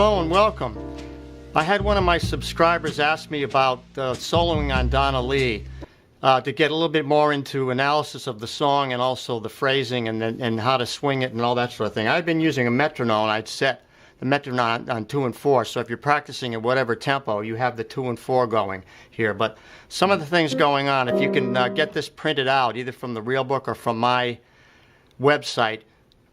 Hello and welcome. I had one of my subscribers ask me about soloing on Donna Lee to get a little bit more into analysis of the song and also the phrasing and how to swing it and all that sort of thing. I've been using a metronome. I'd set the metronome on 2 and 4, so if you're practicing at whatever tempo, you have the 2 and 4 going here. But some of the things going on, if you can get this printed out, either from the real book or from my website,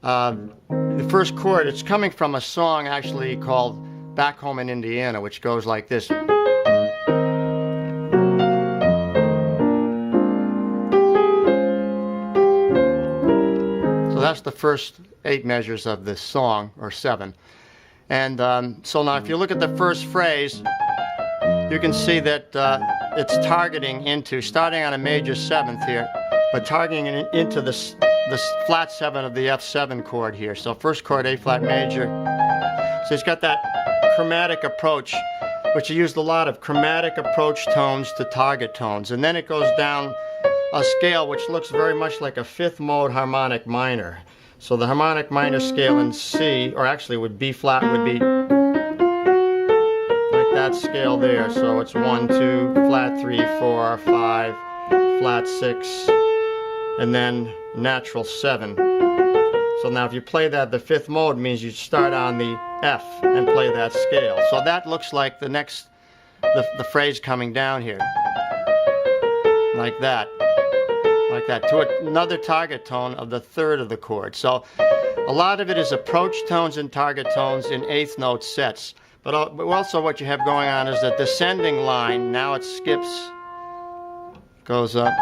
the first chord, it's coming from a song actually called Back Home in Indiana, which goes like this. So that's the first 8 measures of this song, or 7. And so now if you look at the first phrase, you can see that it's targeting into, starting on a major 7th here, but targeting into the flat 7 of the F7 chord here. So first chord, A flat major. So it's got that chromatic approach, which you used a lot of chromatic approach tones to target tones. And then it goes down a scale which looks very much like a 5th mode harmonic minor. So the harmonic minor scale in C, or actually would B flat, would be like that scale there. So it's 1, 2, flat 3, 4, 5, flat 6, and then natural 7. So now if you play that, the 5th mode means you start on the F and play that scale. So that looks like the next, the phrase coming down here. Like that. Like that, to another target tone of the 3rd of the chord. So a lot of it is approach tones and target tones in 8th note sets. But also what you have going on is that descending line, now it skips, goes up,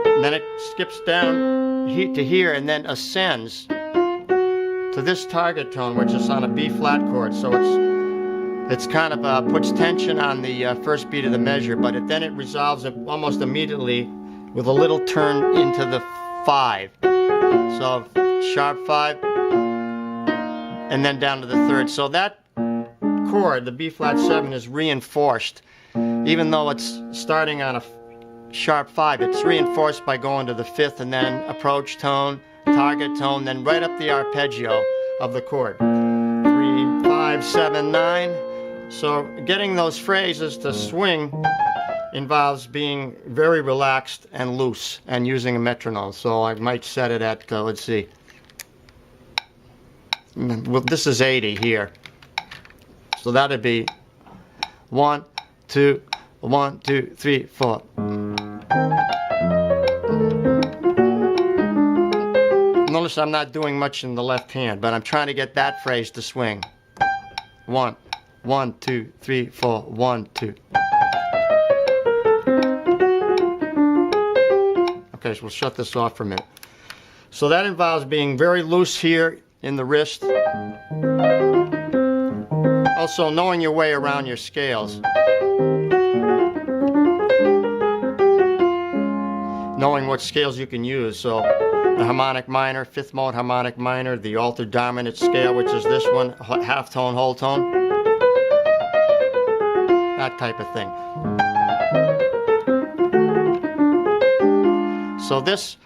and then it skips down to here and then ascends to this target tone, which is on a B flat chord. So it's kind of puts tension on the first beat of the measure, but then it resolves it almost immediately with a little turn into the 5. So sharp 5 and then down to the 3rd. So that chord, the B flat 7, is reinforced. Even though it's starting on a sharp 5, it's reinforced by going to the 5th and then approach tone, target tone, then right up the arpeggio of the chord. 3, 5, 7, 9. So getting those phrases to swing involves being very relaxed and loose and using a metronome. So I might set it at, let's see, well, this is 80 here. So that'd be 1, 2, 1, 2, 3, 4. Notice I'm not doing much in the left hand, but I'm trying to get that phrase to swing. 1, 1, 2, 3, 4, 1, 2. Okay, so we'll shut this off for a minute. So that involves being very loose here in the wrist. Also knowing your way around your scales. Knowing what scales you can use. So the harmonic minor, 5th mode harmonic minor, the altered dominant scale, which is this one, half tone, whole tone. That type of thing. So this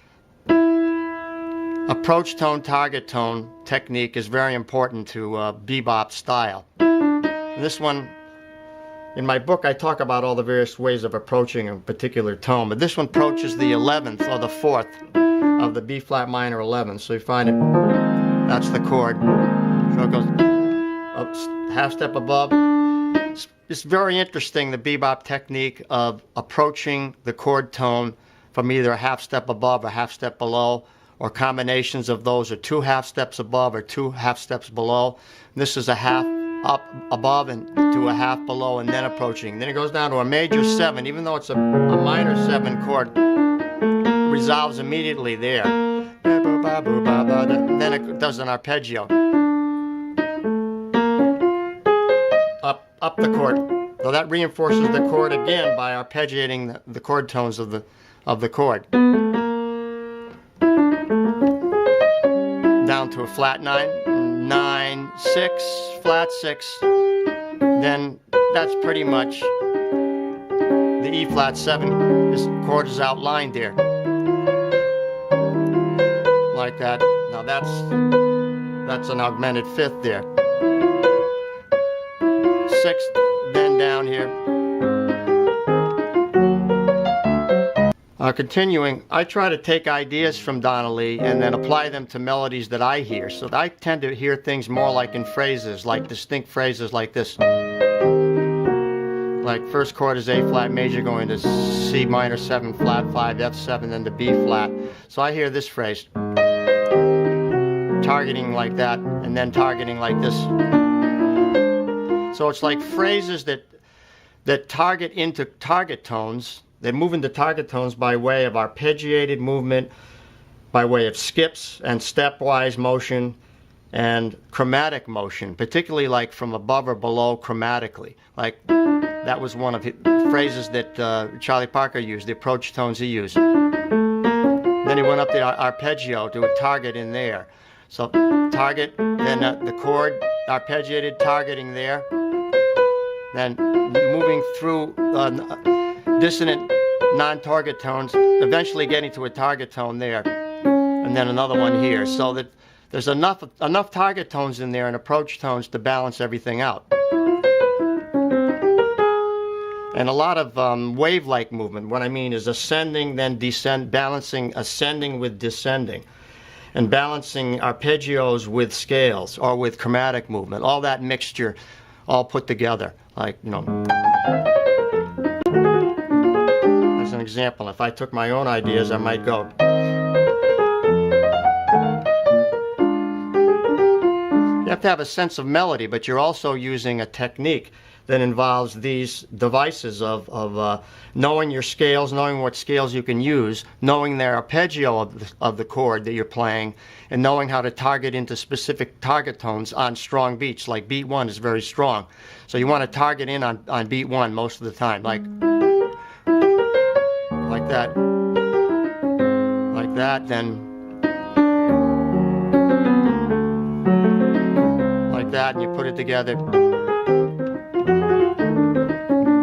approach tone, target tone technique is very important to bebop style. This one, in my book, I talk about all the various ways of approaching a particular tone, but this one approaches the 11th or the 4th of the B flat minor 11. So you find it, that's the chord. So it goes up, half step above. It's very interesting, the bebop technique of approaching the chord tone from either a half step above or half step below, or combinations of those, or 2 half steps above or 2 half steps below. This is a half up above and to a half below and then approaching. Then it goes down to a major 7, even though it's a minor 7 chord, resolves immediately there. And then it does an arpeggio. Up the chord. So that reinforces the chord again by arpeggiating the chord tones of the chord. Down to a flat 9, 9, 6, flat 6. Then that's pretty much the E flat 7. This chord is outlined there. Like that. Now that's an augmented 5th there. sixth, then down here. Continuing, I try to take ideas from Donna Lee and then apply them to melodies that I hear. So I tend to hear things more like in phrases, like distinct phrases like this. Like first chord is A flat major going to C minor 7 flat 5 F7 then to B flat. So I hear this phrase targeting like that and then targeting like this. So it's like phrases that target into target tones. They move into target tones by way of arpeggiated movement, by way of skips and stepwise motion and chromatic motion, particularly like from above or below chromatically. Like that was one of the phrases that Charlie Parker used, the approach tones he used. Then he went up the arpeggio to a target in there. So target, then the chord, arpeggiated targeting there. Then moving through dissonant non-target tones, eventually getting to a target tone there, and then another one here, so that there's enough target tones in there and approach tones to balance everything out. And a lot of wave-like movement. What I mean is ascending, then descend, balancing ascending with descending, and balancing arpeggios with scales or with chromatic movement. All that mixture, all put together, like, you know. As an example, if I took my own ideas, I might go. You have to have a sense of melody, but you're also using a technique that involves these devices of knowing your scales, knowing what scales you can use, knowing the arpeggio of the chord that you're playing, and knowing how to target into specific target tones on strong beats. Like beat 1 is very strong, so you want to target in on beat 1 most of the time, like that, then like that, and you put it together.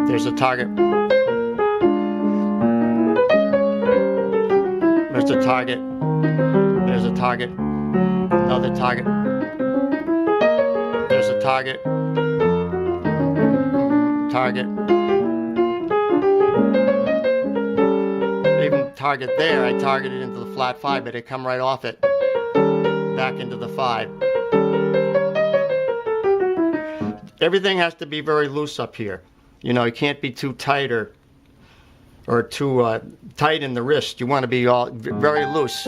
There's a target. There's a target. There's a target. Another target. There's a target. Target. Even target there, I targeted into the flat 5, but it come right off it. Back into the 5. Everything has to be very loose up here. You know, you can't be too tight or too tight in the wrist. You want to be all very loose.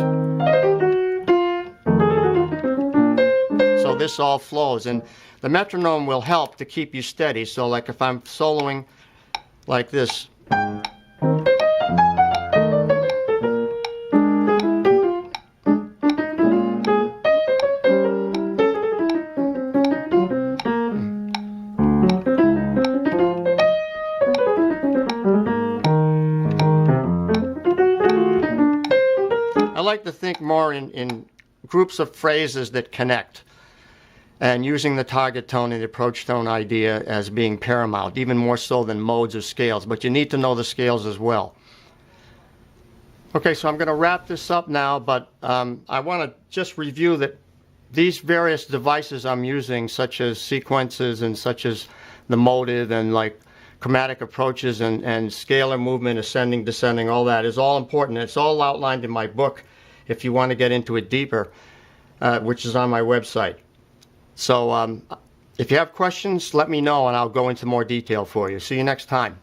So this all flows, and the metronome will help to keep you steady. So like if I'm soloing like this, I like to think more in groups of phrases that connect, and using the target tone and the approach tone idea as being paramount, even more so than modes or scales, but you need to know the scales as well. Okay, so I'm going to wrap this up now, but I want to just review that these various devices I'm using, such as sequences and such as the motive and like chromatic approaches and scalar movement, ascending, descending, all that is all important. It's all outlined in my book if you want to get into it deeper, which is on my website. So if you have questions, let me know and I'll go into more detail for you. See you next time.